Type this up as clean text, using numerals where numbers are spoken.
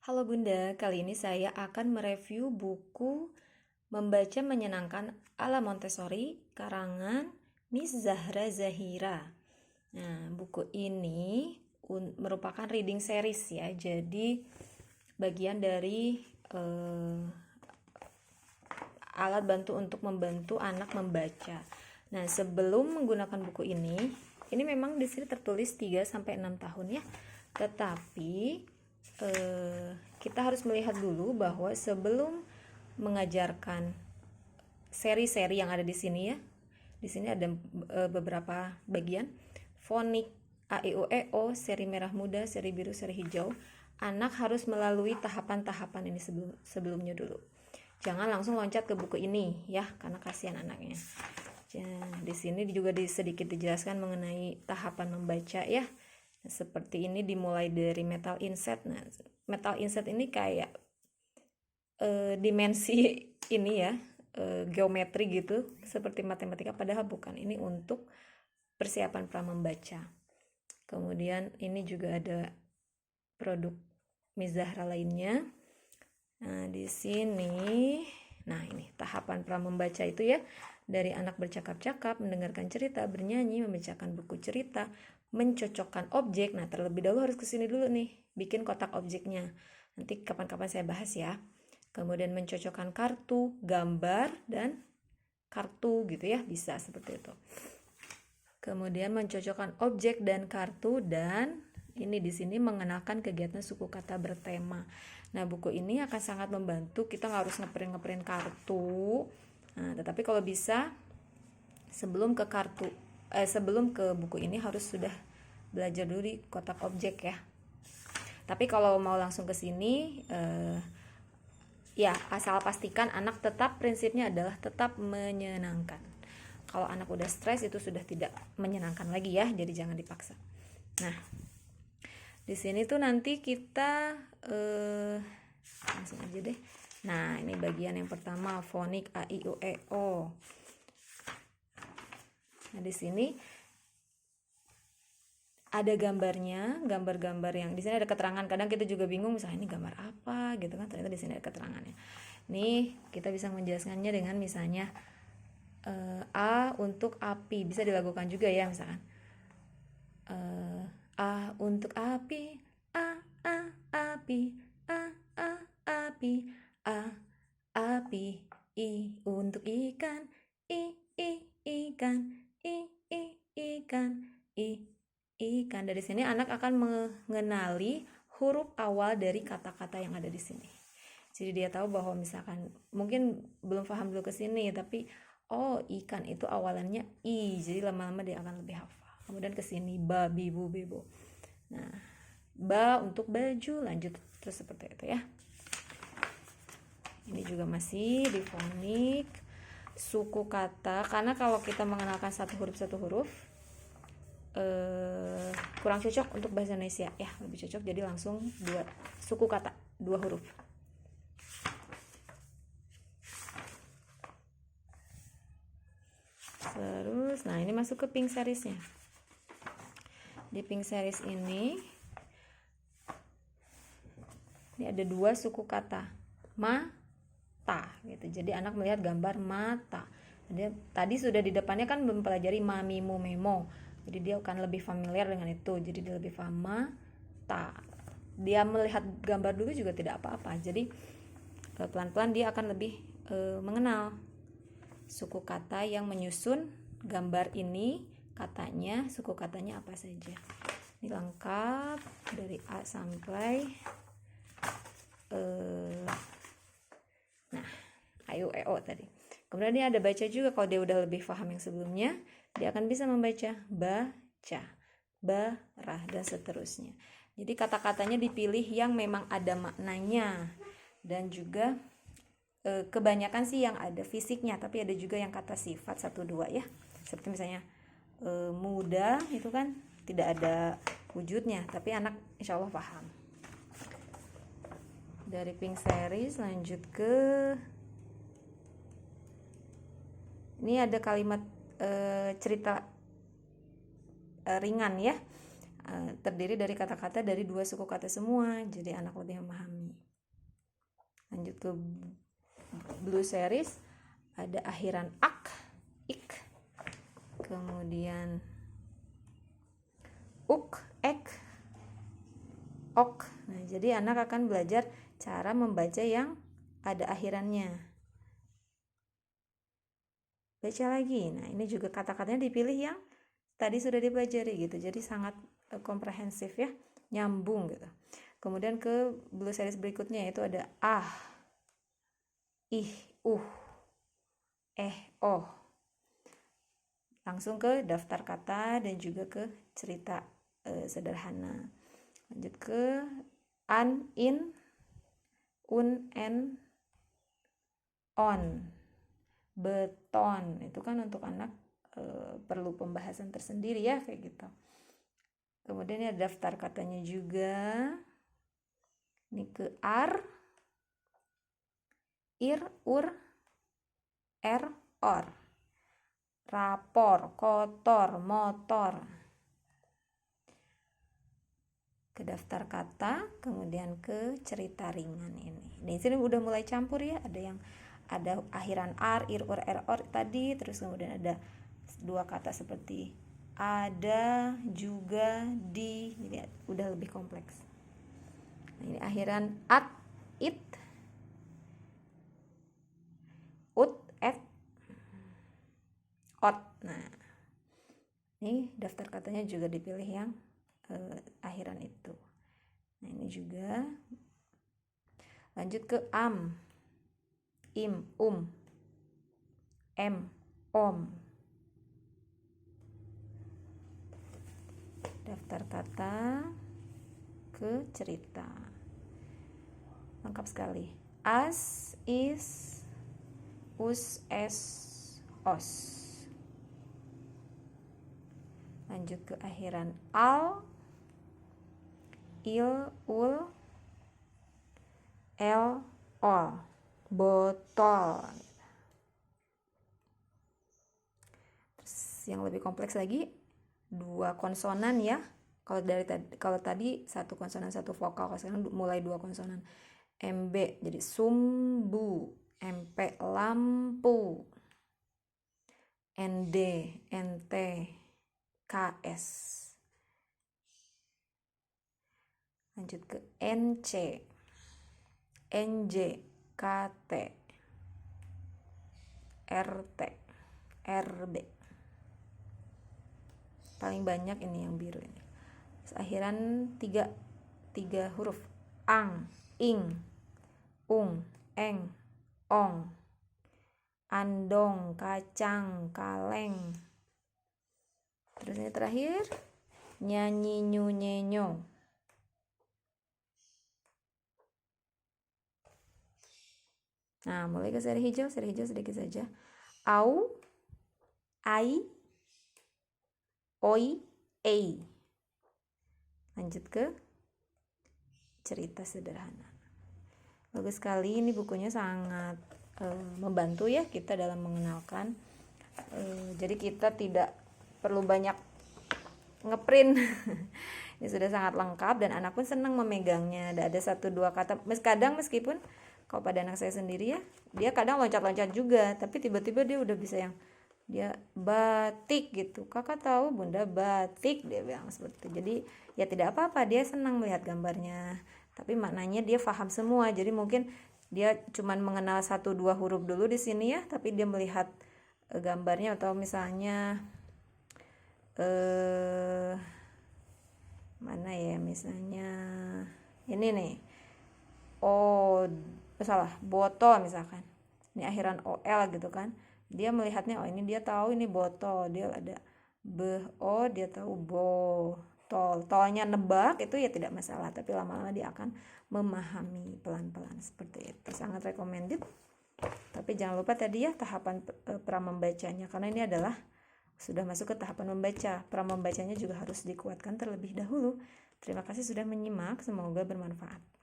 Halo Bunda, kali ini saya akan mereview buku Membaca Menyenangkan ala Montessori karangan Miss Zahra Zahira. Nah, buku ini merupakan reading series ya, jadi bagian dari alat bantu untuk membantu anak membaca. Nah, sebelum menggunakan buku ini memang di sini tertulis 3 sampai 6 tahun ya. Tetapi kita harus melihat dulu bahwa sebelum mengajarkan seri-seri yang ada di sini ya. Di sini ada beberapa bagian fonik A I U E O, seri merah muda, seri biru, seri hijau. Anak harus melalui tahapan-tahapan ini sebelumnya dulu. Jangan langsung loncat ke buku ini ya, karena kasihan anaknya. Di sini juga sedikit dijelaskan mengenai tahapan membaca ya. Seperti ini dimulai dari metal inset. Nah, metal inset ini kayak dimensi ini ya, geometri gitu, seperti matematika, padahal bukan. Ini untuk persiapan pra membaca. Kemudian ini juga ada produk Miss Zahra lainnya. Nah, di sini, nah ini tahapan pra membaca itu ya, dari anak bercakap-cakap, mendengarkan cerita, bernyanyi, membacakan buku cerita, mencocokkan objek. Nah, terlebih dahulu harus kesini dulu nih, bikin kotak objeknya. Nanti kapan-kapan saya bahas ya. Kemudian mencocokkan kartu, gambar, dan kartu gitu ya, bisa seperti itu. Kemudian mencocokkan objek dan kartu, dan ini di sini mengenalkan kegiatan suku kata bertema. Nah, buku ini akan sangat membantu, kita nggak harus ngeprint kartu. Nah, tetapi kalau bisa sebelum ke buku ini harus sudah belajar dulu di kotak objek ya. Tapi kalau mau langsung ke sini ya asal pastikan anak tetap, prinsipnya adalah tetap menyenangkan. Kalau anak udah stres itu sudah tidak menyenangkan lagi ya, jadi jangan dipaksa. Nah, di sini tuh nanti kita langsung aja deh. Nah, ini bagian yang pertama, fonik A I U E O. Nah, di sini ada gambarnya, gambar-gambar yang di sini ada keterangan. Kadang kita juga bingung, misalnya ini gambar apa gitu kan, ternyata di sini ada keterangannya. Nih, kita bisa menjelaskannya dengan misalnya A untuk api, bisa dilakukan juga ya, misalkan A untuk api, api, api, api, I untuk ikan, ikan, ikan, ikan. Dari sini anak akan mengenali huruf awal dari kata-kata yang ada di sini. Jadi dia tahu bahwa misalkan mungkin belum paham dulu ke sini, tapi oh, ikan itu awalannya I, jadi lama-lama dia akan lebih hafal. Kemudian ke sini babi, bu, bebo. Nah, ba untuk baju, lanjut terus seperti itu ya. Ini juga masih di fonik suku kata, karena kalau kita mengenalkan satu huruf kurang cocok untuk bahasa Indonesia ya, lebih cocok jadi langsung dua suku kata, 2 huruf. Terus, nah ini masuk ke pink seriesnya. Di pink series ini ada 2 suku kata, mata gitu. Jadi anak melihat gambar mata. Jadi, tadi sudah di depannya kan mempelajari mami, mu, memo. Jadi dia akan lebih familiar dengan itu. Jadi dia lebih paham mata. Dia melihat gambar dulu juga tidak apa-apa. Jadi pelan-pelan dia akan lebih mengenal suku kata yang menyusun gambar ini, katanya, suku katanya apa saja. Ini lengkap dari A sampai nah, A I U E O tadi. Kemudian dia ada baca juga. Kalau dia udah lebih paham yang sebelumnya, dia akan bisa membaca baca, barah, dan seterusnya. Jadi kata-katanya dipilih yang memang ada maknanya, dan juga kebanyakan sih yang ada fisiknya, tapi ada juga yang kata sifat 1-2 ya. Seperti misalnya muda itu kan tidak ada wujudnya, tapi anak insya Allah paham. Dari pink series lanjut ke ini ada kalimat cerita ringan ya, terdiri dari kata-kata dari 2 suku kata semua, jadi anak lebih memahami. Lanjut ke Blue Series, ada akhiran ak, ik, kemudian uk, ek, ok. Nah, jadi anak akan belajar cara membaca yang ada akhirannya. Baca lagi. Nah, ini juga kata-katanya dipilih yang tadi sudah dipelajari gitu. Jadi sangat komprehensif ya, nyambung gitu. Kemudian ke Blue Series berikutnya itu ada ah, ih, oh. Langsung ke daftar kata dan juga ke cerita sederhana. Lanjut ke an, in, un, en, on, beton. Itu kan untuk anak perlu pembahasan tersendiri ya kayak gitu. Kemudian ini ada daftar katanya juga. Ini ke ar, ir, ur, er, or. Rapor, kotor, motor. Ke daftar kata, kemudian ke cerita ringan ini. Di sini udah mulai campur ya, ada akhiran ar, ir, ur, er, or tadi, terus kemudian ada dua kata seperti ada, juga, di, jadi udah lebih kompleks. Nah, ini akhiran at, it, ut, et, ot. Nah, ini daftar katanya juga dipilih yang akhiran itu. Nah, ini juga. Lanjut ke am, im, em, om. Daftar kata ke cerita. Lengkap sekali. As, is, us, es, os. Lanjut ke akhiran al, il, ul, el, ol. Botol. Terus yang lebih kompleks lagi, dua konsonan ya. Kalau tadi satu konsonan satu vokal, sekarang mulai dua konsonan. MB jadi sumbu, MP lampu, ND, NT, KS. Lanjut ke NC, NJ, KT, RT, RB. Paling banyak ini yang biru ini. Terus akhiran tiga huruf. Ang, ing, ung, eng, ong. Andong, kacang, kaleng. Terus ini terakhir nyanyi, nyu, nyenyo. Nah, mulai ke seri hijau sedikit saja. Au, ai, oi, ei. Lanjut ke cerita sederhana. Bagus sekali, ini bukunya sangat membantu ya kita dalam mengenalkan. Jadi kita tidak perlu banyak ngeprint. Ini sudah sangat lengkap dan anak pun senang memegangnya. Ada satu dua kata. Kadang meskipun kalau pada anak saya sendiri ya, dia kadang loncat-loncat juga, tapi tiba-tiba dia udah bisa yang dia batik gitu. Kakak tahu bunda batik, dia bilang seperti itu. Jadi ya tidak apa-apa, dia senang melihat gambarnya, tapi maknanya dia paham semua. Jadi mungkin dia cuman mengenal 1-2 huruf dulu di sini ya, tapi dia melihat gambarnya. Atau misalnya mana ya, misalnya ini nih, botol misalkan, ini akhiran OL gitu kan, dia melihatnya ini dia tahu ini botol, dia ada dia tahu botol, tolnya nebak itu ya tidak masalah, tapi lama-lama dia akan memahami pelan-pelan seperti itu. Sangat recommended. Tapi jangan lupa tadi ya tahapan pramembacanya, karena ini adalah sudah masuk ke tahapan membaca. Pramembacanya juga harus dikuatkan terlebih dahulu. Terima kasih sudah menyimak, semoga bermanfaat.